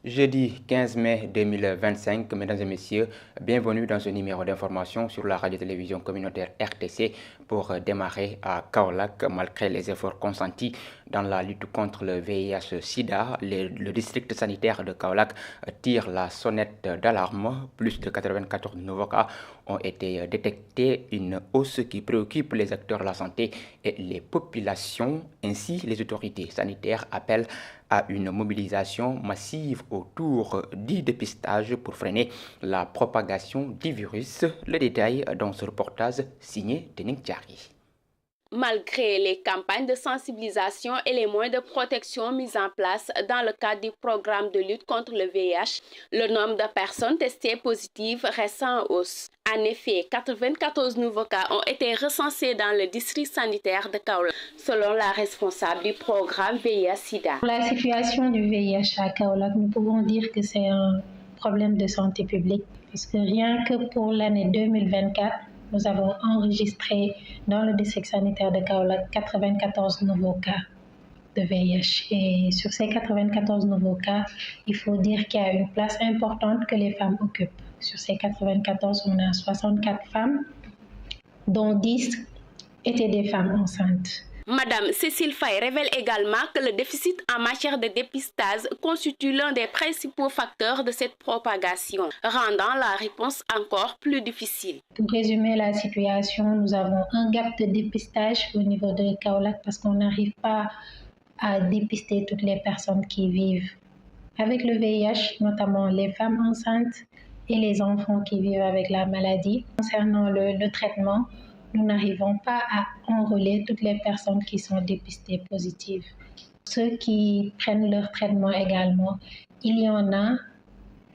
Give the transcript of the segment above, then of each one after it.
Jeudi 15 mai 2025, mesdames et messieurs, bienvenue dans ce numéro d'information sur la radio-télévision communautaire RTC pour démarrer à Kaolack. Malgré les efforts consentis dans la lutte contre le VIH-Sida, le district sanitaire de Kaolack tire la sonnette d'alarme. Plus de 94 nouveaux cas ont été détectés, une hausse qui préoccupe les acteurs de la santé et les populations. Ainsi, les autorités sanitaires appellent à une mobilisation massive autour du dépistage pour freiner la propagation du virus. Le détail dans ce reportage signé Tening Diary. Malgré les campagnes de sensibilisation et les moyens de protection mis en place dans le cadre du programme de lutte contre le VIH, le nombre de personnes testées positives reste en hausse. En effet, 94 nouveaux cas ont été recensés dans le district sanitaire de Kaolack, selon la responsable du programme VIH-Sida. Pour la situation du VIH à Kaolack, nous pouvons dire que c'est un problème de santé publique, puisque rien que pour l'année 2024, nous avons enregistré dans le district sanitaire de Kaolack 94 nouveaux cas de VIH. Et sur ces 94 nouveaux cas, il faut dire qu'il y a une place importante que les femmes occupent. Sur ces 94, on a 64 femmes, dont 10 étaient des femmes enceintes. Madame Cécile Faye révèle également que le déficit en matière de dépistage constitue l'un des principaux facteurs de cette propagation, rendant la réponse encore plus difficile. Pour résumer la situation, nous avons un gap de dépistage au niveau de Kaolack parce qu'on n'arrive pas à dépister toutes les personnes qui vivent avec le VIH, notamment les femmes enceintes et les enfants qui vivent avec la maladie. Concernant le traitement, nous n'arrivons pas à enrôler toutes les personnes qui sont dépistées positives. Ceux qui prennent leur traitement également, il y en a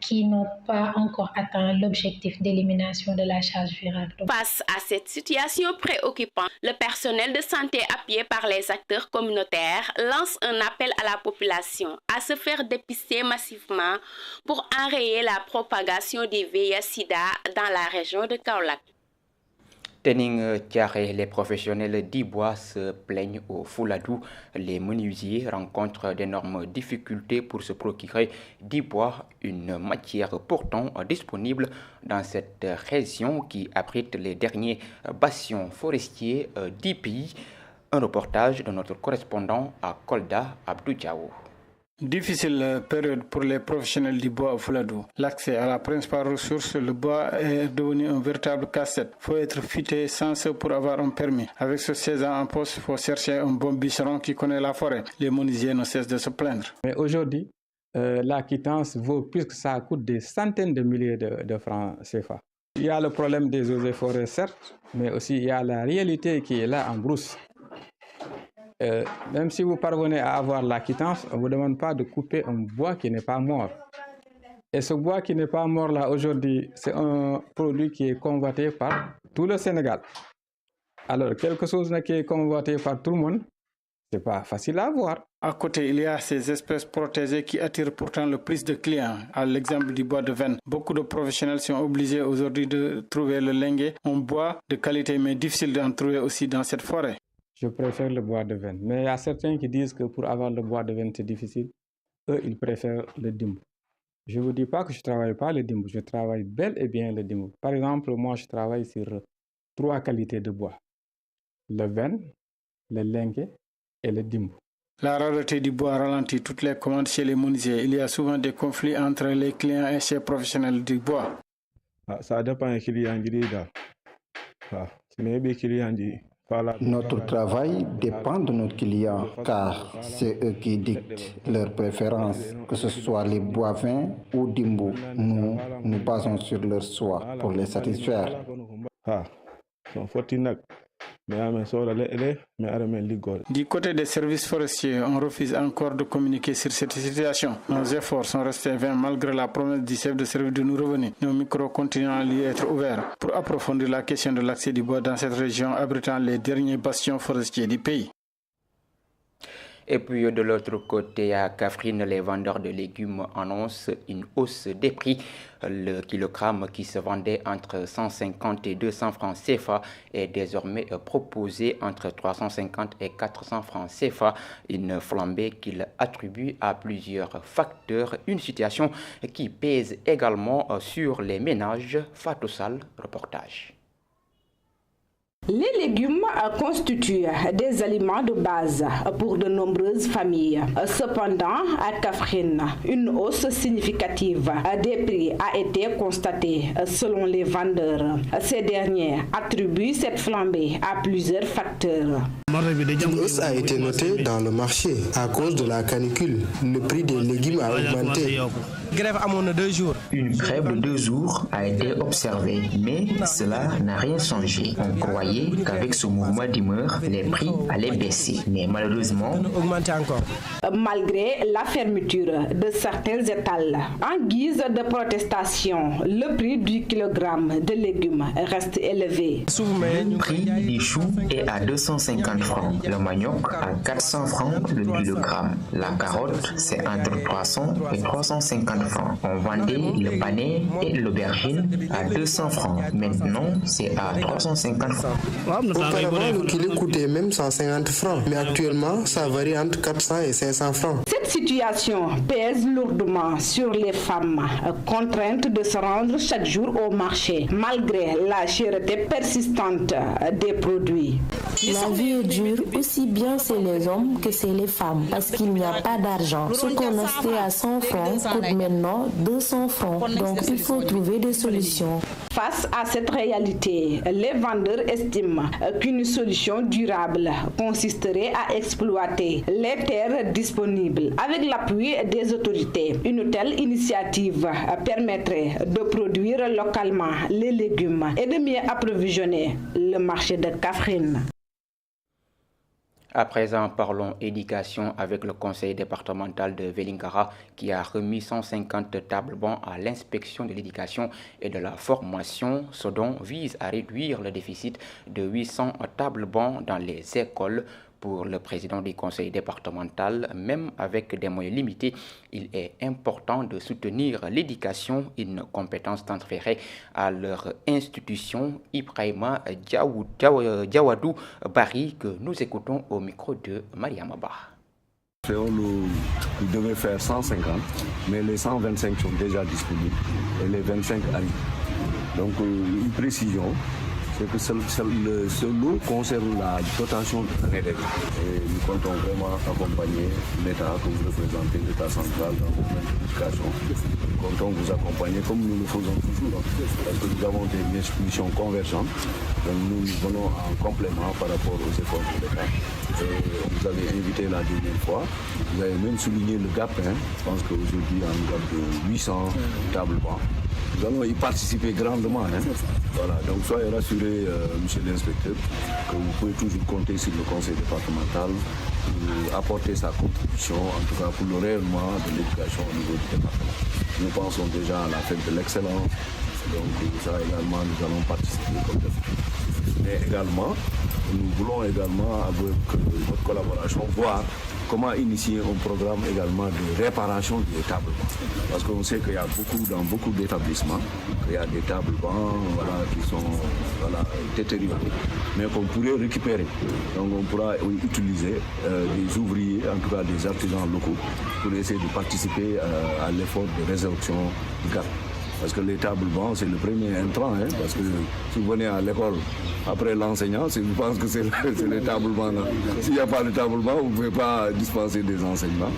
qui n'ont pas encore atteint l'objectif d'élimination de la charge virale. Face à cette situation préoccupante, le personnel de santé appuyé par les acteurs communautaires lance un appel à la population à se faire dépister massivement pour enrayer la propagation du VIH-Sida dans la région de Kaolack. Tening Diary, les professionnels du bois se plaignent au Fouladou. Les menuisiers rencontrent d'énormes difficultés pour se procurer du bois, une matière pourtant disponible dans cette région qui abrite les derniers bastions forestiers du pays. Un reportage de notre correspondant à Kolda, Abdou Diawo. Difficile période pour les professionnels du bois au Fouladou. L'accès à la principale ressource, le bois, est devenu un véritable casse-tête. Il faut être futé sans ce pour avoir un permis. Avec ce 16 ans en poste, il faut chercher un bon bûcheron qui connaît la forêt. Les menuisiers ne cessent de se plaindre. Mais aujourd'hui, la quittance vaut plus que ça coûte des centaines de milliers de francs CFA. Il y a le problème des eaux et forêts, certes, mais aussi il y a la réalité qui est là en brousse. Même si vous parvenez à avoir la quittance, on ne vous demande pas de couper un bois qui n'est pas mort. Et ce bois qui n'est pas mort là aujourd'hui, c'est un produit qui est convoité par tout le Sénégal. Alors, quelque chose qui est convoité par tout le monde, ce n'est pas facile à avoir. À côté, il y a ces espèces protégées qui attirent pourtant le plus de clients. À l'exemple du bois de Vène, beaucoup de professionnels sont obligés aujourd'hui de trouver le lenguet, un bois de qualité mais difficile d'en trouver aussi dans cette forêt. Je préfère le bois de Vène. Mais il y a certains qui disent que pour avoir le bois de Vène, c'est difficile. Eux, ils préfèrent le dimbu. Je ne vous dis pas que je ne travaille pas le dimbu. Je travaille bel et bien le dimbu. Par exemple, moi, je travaille sur 3 qualités de bois. Le Vène, le lengue et le dimbu. La rareté du bois ralentit toutes les commandes chez les menuisiers. Il y a souvent des conflits entre les clients et ces professionnels du bois. Ça dépend des clients. Notre travail dépend de nos clients car c'est eux qui dictent leurs préférences, que ce soit les bois vins ou dimbu. Nous nous basons sur leur choix pour les satisfaire. Du côté des services forestiers, on refuse encore de communiquer sur cette situation. Nos efforts sont restés vains malgré la promesse du chef de service de nous revenir. Nos micros continuent à lui être ouverts pour approfondir la question de l'accès du bois dans cette région abritant les derniers bastions forestiers du pays. Et puis de l'autre côté, à Kaffrine, les vendeurs de légumes annoncent une hausse des prix. Le kilogramme qui se vendait entre 150 et 200 francs CFA est désormais proposé entre 350 et 400 francs CFA. Une flambée qu'il attribue à plusieurs facteurs. Une situation qui pèse également sur les ménages. Fatou Sall, reportage. Les légumes constituent des aliments de base pour de nombreuses familles. Cependant, à Kaffrine, une hausse significative des prix a été constatée selon les vendeurs. Ces derniers attribuent cette flambée à plusieurs facteurs. Une hausse a été notée dans le marché à cause de la canicule. Le prix des légumes a augmenté. Une grève de 2 jours a été observée, mais cela n'a rien changé. On croyait qu'avec ce mouvement d'humeur, les prix allaient baisser, mais malheureusement, malgré la fermeture de certains étals, en guise de protestation, le prix du kilogramme de légumes reste élevé. Le prix du chou est à 250 francs, le manioc à 400 francs le kilogramme, la carotte c'est entre 300 et 350 francs. On vendait le panais et l'aubergine à 200 francs, maintenant c'est à 350 francs. Auparavant, le kilo coûtait même 150 francs, mais actuellement, ça varie entre 400 et 500 francs. Cette situation pèse lourdement sur les femmes, contraintes de se rendre chaque jour au marché, malgré la cherté persistante des produits. La vie est dure, aussi bien c'est les hommes que c'est les femmes, parce qu'il n'y a pas d'argent. Ce qu'on achetait à 100 francs coûte maintenant 200 francs, donc il faut trouver des solutions. Face à cette réalité, les vendeurs estiment qu'une solution durable consisterait à exploiter les terres disponibles avec l'appui des autorités. Une telle initiative permettrait de produire localement les légumes et de mieux approvisionner le marché de Kaffrine. À présent, parlons éducation avec le conseil départemental de Vélingara qui a remis 150 tables bancs à l'inspection de l'éducation et de la formation. Ce don vise à réduire le déficit de 800 tables bancs dans les écoles. Pour le président du conseil départemental, même avec des moyens limités, il est important de soutenir l'éducation, une compétence transférée à leur institution. Ibrahima Diawadou Bari, que nous écoutons au micro de Mariam Abba. Nous devions faire 150, mais les 125 sont déjà disponibles et les 25 arrivent. Donc une précision, c'est que ce lot concerne la dotation d'un élève. Et nous comptons vraiment accompagner l'État que vous représentez, l'État central dans le domaine de l'éducation. Nous comptons vous accompagner comme nous le faisons toujours, parce que nous avons des institutions convergentes. Donc nous venons en complément par rapport aux efforts de l'État. Vous avez invité la dernière fois, vous avez même souligné le gap. Je pense qu'aujourd'hui, on a un gap de 800 tables bancs. Nous allons y participer grandement. Voilà, donc soyez rassurés, monsieur l'inspecteur, que vous pouvez toujours compter sur le conseil départemental pour apporter sa contribution, en tout cas pour le rayonnement de l'éducation au niveau du département. Nous pensons déjà à la fête de l'excellence, donc ça également, nous allons participer comme d'habitude. Mais également, nous voulons également, avec votre collaboration, voir comment initier un programme également de réparation des tables bancs. Parce qu'on sait qu'il y a dans beaucoup d'établissements, il y a des tables bancs qui sont détériorées, mais qu'on pourrait récupérer. Donc on pourra utiliser des ouvriers, en tout cas des artisans locaux, pour essayer de participer à l'effort de résorption du gap. Parce que les tables bancs, c'est le premier intrant. Parce que si vous venez à l'école après l'enseignant, je pense que c'est les tables bancs là. S'il n'y a pas de table banc, vous ne pouvez pas dispenser des enseignements.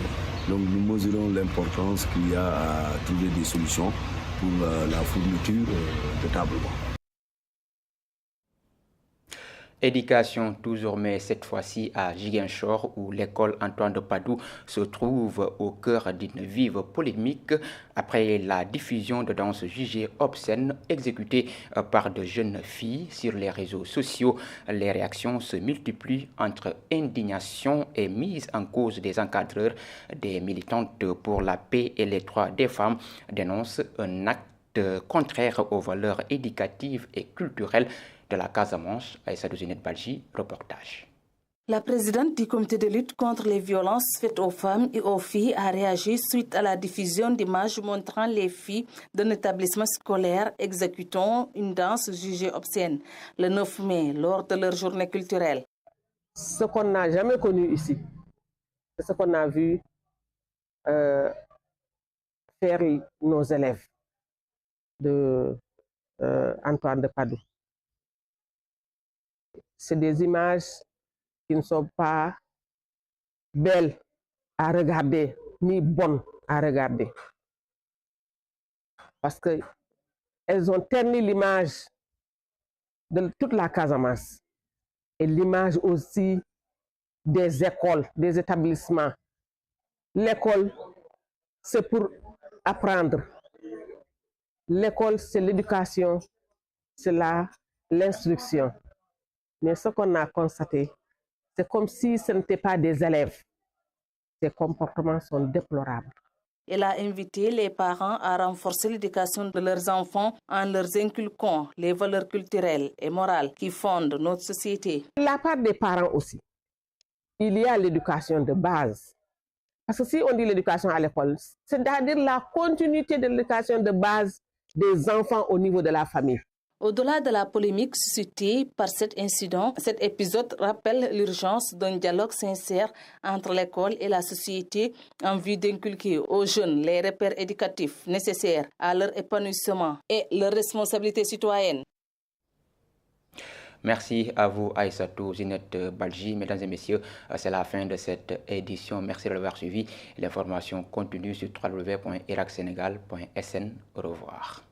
Donc nous mesurons l'importance qu'il y a à trouver des solutions pour la fourniture de tables bancs. Éducation toujours, mais cette fois-ci à Ziguinchor, où l'école Antoine de Padoue se trouve au cœur d'une vive polémique après la diffusion de danses jugées obscènes exécutées par de jeunes filles sur les réseaux sociaux. Les réactions se multiplient entre indignation et mise en cause des encadreurs. Des militantes pour la paix et les droits des femmes dénoncent un acte contraire aux valeurs éducatives et culturelles de la Casamance. Aïssa Douzinet Balji, reportage. La présidente du comité de lutte contre les violences faites aux femmes et aux filles a réagi suite à la diffusion d'images montrant les filles d'un établissement scolaire exécutant une danse jugée obscène le 9 mai lors de leur journée culturelle. Ce qu'on n'a jamais connu ici, c'est ce qu'on a vu faire nos élèves de Antoine de Padoue. C'est des images qui ne sont pas belles à regarder, ni bonnes à regarder. Parce qu'elles ont terni l'image de toute la Casamance et l'image aussi des écoles, des établissements. L'école, c'est pour apprendre. L'école, c'est l'éducation, c'est l'instruction. Mais ce qu'on a constaté, c'est comme si ce n'étaient pas des élèves. Ces comportements sont déplorables. Elle a invité les parents à renforcer l'éducation de leurs enfants en leur inculquant les valeurs culturelles et morales qui fondent notre société. La part des parents aussi, il y a l'éducation de base. Parce que si on dit l'éducation à l'école, c'est-à-dire la continuité de l'éducation de base des enfants au niveau de la famille. Au-delà de la polémique suscitée par cet incident, cet épisode rappelle l'urgence d'un dialogue sincère entre l'école et la société en vue d'inculquer aux jeunes les repères éducatifs nécessaires à leur épanouissement et leur responsabilité citoyenne. Merci à vous, Aïssatou Zinette Badji. Mesdames et messieurs, c'est la fin de cette édition. Merci de l'avoir suivi. L'information continue sur www.iracsenegal.sn. Au revoir.